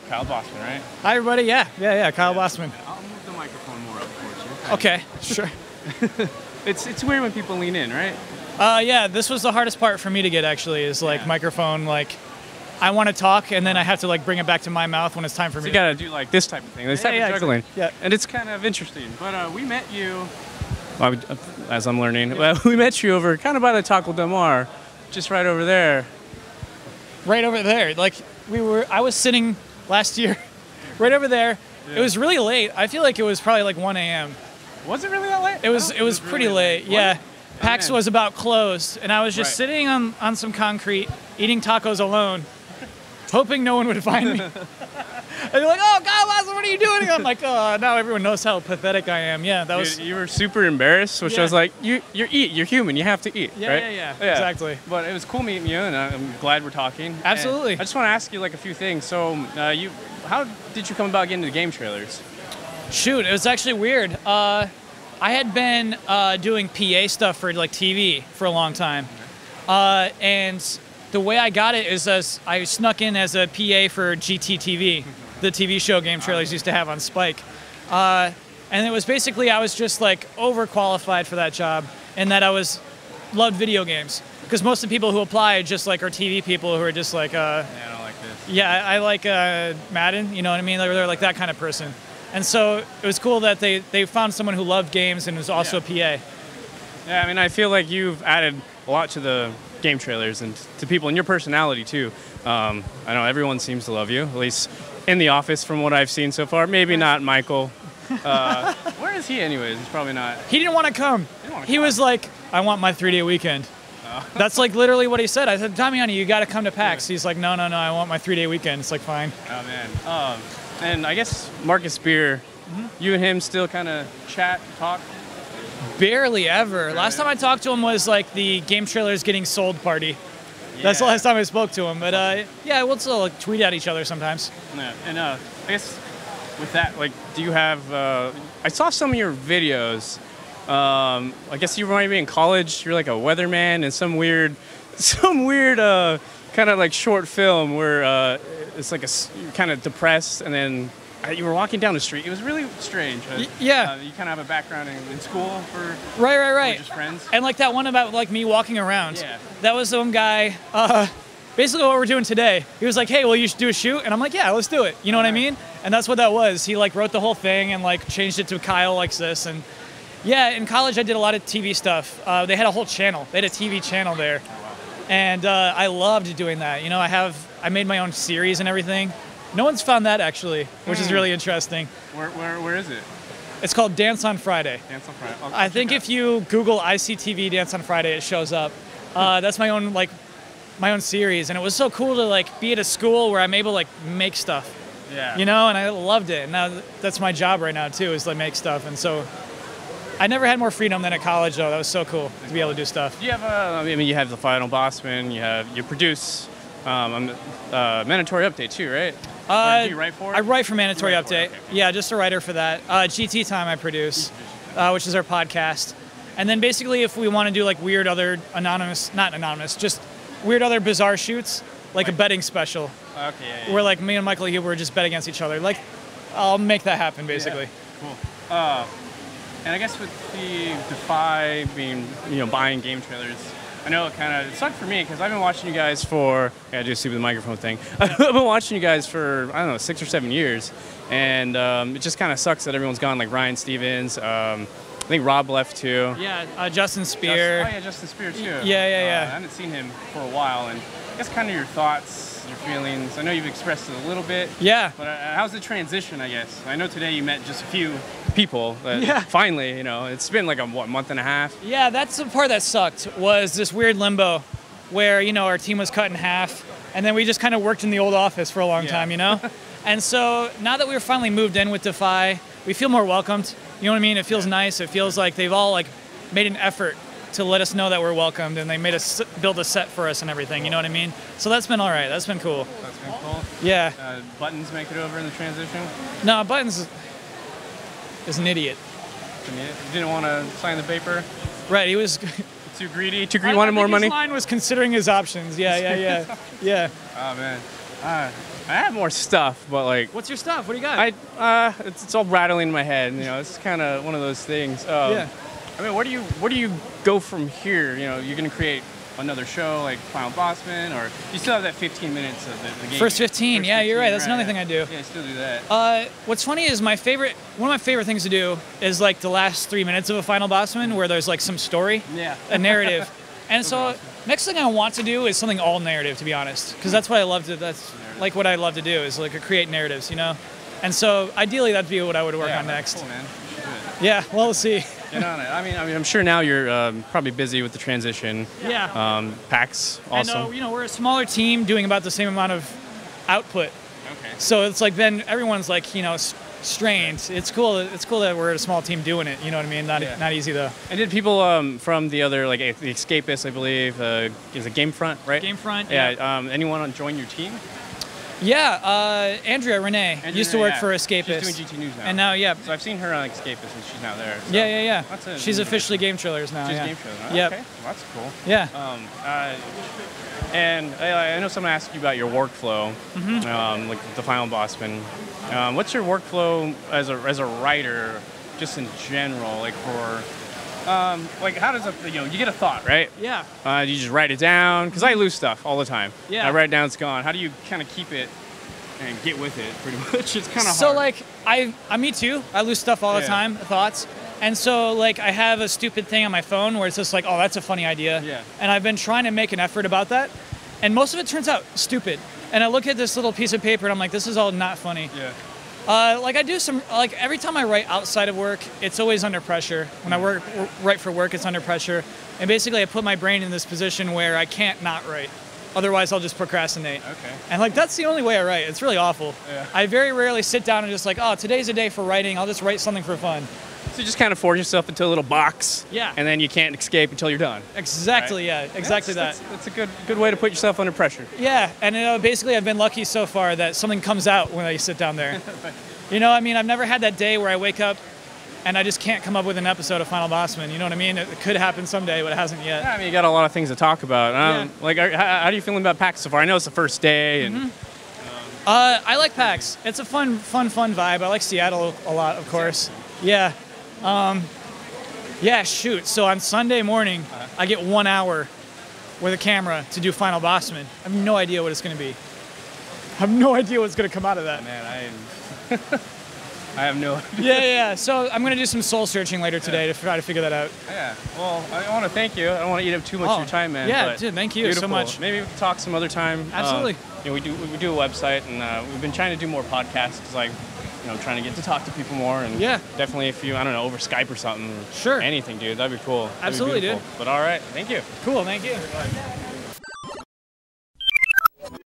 Kyle Bosman, right? Hi, everybody. Yeah, Kyle Bosman. I'll move the microphone more up towards you. Okay, sure. It's weird when people lean in, right? Yeah, this was the hardest part for me to get, actually, is like microphone, like, I want to talk, and then I have to like bring it back to my mouth when it's time for me. You gotta do like this type of thing, this type of juggling. Exactly. Yeah. And it's kind of interesting. But we met you, as I'm learning, we met you over kind of by the Taco Del Mar, just right over there. Right over there. Like, I was sitting last year right over there. Yeah. It was really late. I feel like it was probably like 1 a.m. Was it really that late? It was pretty late. Yeah. PAX was about closed, and I was just sitting on some concrete, eating tacos alone, hoping no one would find me. And they're like, "Oh, Kyle Bosman, what are you doing?" And I'm like, "Oh, now everyone knows how pathetic I am." Yeah, that was. You were super embarrassed, which I was like, you're human, you have to eat, yeah, right? Yeah, exactly. But it was cool meeting you, and I'm glad we're talking. Absolutely. And I just want to ask you like a few things. So, how did you come about getting into game trailers? Shoot, it was actually weird. I had been doing PA stuff for like TV for a long time, and the way I got it is as I snuck in as a PA for GTTV, the TV show game trailers used to have on Spike. And it was basically, I was just like overqualified for that job, and that loved video games. Because most of the people who apply just like are TV people who are just like, yeah, I don't like this. Yeah, I like Madden, you know what I mean? They're like that kind of person. And so it was cool that they found someone who loved games and was also a PA. Yeah, I mean, I feel like you've added a lot to the game trailers and to people and your personality too. I know everyone seems to love you, at least in the office from what I've seen so far. Maybe not Michael. Where is he anyways? He's probably not. He didn't want to come. He was like, "I want my 3-day weekend." That's like literally what he said. I said, "Damiani, you got to come to PAX." He's like, No, I want my 3-day weekend. It's like, fine. Oh man. And I guess Marcus Beer, you and him still kind of chat, talk? Barely ever. Last time I talked to him was like the game trailers getting sold party. Yeah. That's the last time I spoke to him. But yeah, we'll still like, tweet at each other sometimes. Yeah. And I guess with that, like, do you have? I saw some of your videos. I guess you might be in college. You're like a weatherman in some weird kind of like short film where it's like you're kind of depressed, and then you were walking down the street. It was really strange. Yeah. You kind of have a background in school for right. Just friends. And like that one about like me walking around. Yeah. That was some guy. Basically what we're doing today. He was like, "Hey, well, you should do a shoot," and I'm like, "Yeah, let's do it." You know what I mean? And that's what that was. He like wrote the whole thing and like changed it to Kyle likes this. And yeah, in college I did a lot of TV stuff. They had a whole channel. They had a TV channel there. And I loved doing that. You know, I made my own series and everything. No one's found that actually, which is really interesting. Where is it? It's called Dance on Friday. Dance on Friday. I think if you Google ICTV Dance on Friday, it shows up. That's my own series, and it was so cool to like be at a school where I'm able to like make stuff. Yeah. You know, and I loved it. And now that's my job right now too, is to like make stuff. And so I never had more freedom than at college, though. That was so cool to be able to do stuff. You have you have the Final Bosman. You produce Mandatory Update too, right? Do you write for it? I write for Mandatory Update. Okay. Yeah, just a writer for that. GT Time I produce, which is our podcast. And then basically, if we want to do like weird other just weird other bizarre shoots, like a betting special. Okay. Yeah. Where like me and Michael Huber just bet against each other. Like, I'll make that happen basically. Yeah. Cool. And I guess with the Defy being, buying game trailers, I know it sucked for me because I've been watching you guys for, I gotta do a stupid microphone thing. I've been watching you guys for, I don't know, 6 or 7 years. And it just kind of sucks that everyone's gone, like Ryan Stevens. I think Rob left too. Yeah, Justin Spear. Justin Spear too. Yeah. I haven't seen him for a while. And I guess kind of your thoughts, your feelings. I know you've expressed it a little bit. Yeah. But how's the transition, I guess? I know today you met just a few people. Finally, it's been like a month and a half. Yeah, that's the part that sucked, was this weird limbo where, our team was cut in half, and then we just kind of worked in the old office for a long time, And so now that we're finally moved in with Defy, we feel more welcomed. You know what I mean? It feels nice. It feels like they've all like made an effort to let us know that we're welcomed, and they made us build a set for us and everything. You know what I mean? So that's been all right. That's been cool. That's been cool. Yeah. Buttons make it over in the transition? No, Buttons is an idiot. You didn't want to sign the paper? Right. He was too greedy. Wanted more money. His line was considering his options. Yeah. Oh man. I have more stuff, but like, What's your stuff? What do you got? it's all rattling in my head. You know, it's kind of one of those things. Yeah. I mean, where do you go from here? You know, you're gonna create another show like Kyle Bosman, or you still have that 15 minutes of the game? First 15, yeah, you're right. That's another thing I do. Yeah, I still do that. What's funny is one of my favorite things to do is like the last 3 minutes of a Final Bossman where there's like some story, a narrative. And so next thing I want to do is something all narrative, to be honest, because that's what I love to. That's like what I love to do is like create narratives, you know. And so ideally that'd be what I would work on next. Cool, man. You should do it. Yeah, well, we'll see. Get on it. I mean, I'm sure now you're probably busy with the transition. Yeah. PAX also. And, you know, we're a smaller team doing about the same amount of output. Okay. So it's like then everyone's like, you know, strained. It's cool. It's cool that we're a small team doing it. You know what I mean? Not easy though. And did people from the other, like the Escapists, I believe, is it Gamefront, right? Gamefront. Yeah. Anyone join your team? Yeah. Andrea Renee used to work for Escapist. She's doing GT News now. And now, So I've seen her on Escapist, and she's now there. So Yeah. That's She's officially Game Trailers now. She's Game Trailers. Yep. Okay. Well, that's cool. Yeah. And I know someone asked you about your workflow, like the Final Bossman. What's your workflow as a writer, just in general, like for, like how does you get a thought, right? Yeah. You just write it down, because I lose stuff all the time. Yeah. I write it down, it's gone. How do you kind of keep it and get with it, pretty much? It's kind of hard. So like me too. I lose stuff all the time, thoughts. And so, like, I have a stupid thing on my phone where it's just like, oh, that's a funny idea. Yeah. And I've been trying to make an effort about that. And most of it turns out stupid. And I look at this little piece of paper and I'm like, this is all not funny. Yeah. Like, I do some, like, every time I write outside of work, it's always under pressure. When I write for work, it's under pressure. And basically, I put my brain in this position where I can't not write. Otherwise, I'll just procrastinate. Okay. And, like, that's the only way I write. It's really awful. Yeah. I very rarely sit down and just like, oh, today's a day for writing. I'll just write something for fun. So you just kind of force yourself into a little box. Yeah. And then you can't escape until you're done. Exactly, right? yeah. Exactly that. That's a good way to put yourself under pressure. Yeah, and basically I've been lucky so far that something comes out when I sit down there. You know, I mean, I've never had that day where I wake up and I just can't come up with an episode of Final Bossman. You know what I mean? It could happen someday, but it hasn't yet. Yeah, I mean, you got a lot of things to talk about. Like, how do you feel about PAX so far? I know it's the first day. And I like PAX. It's a fun vibe. I like Seattle a lot, of course. Yeah. Yeah, shoot. So on Sunday morning, I get 1 hour with a camera to do Final Bossman. I have no idea what it's going to be. I have no idea what's going to come out of that. Man, I have no idea. Yeah. So I'm going to do some soul searching later today to try to figure that out. Yeah. Well, I want to thank you. I don't want to eat up too much of your time, man. Yeah, dude, thank you so much. Maybe we can talk some other time. Absolutely. We do a website, and we've been trying to do more podcasts, because, like, trying to get to talk to people more. And definitely if you, I don't know, over Skype or something. Sure. Anything, dude. That'd be cool. Absolutely, dude. But all right. Thank you. Cool. Thank you.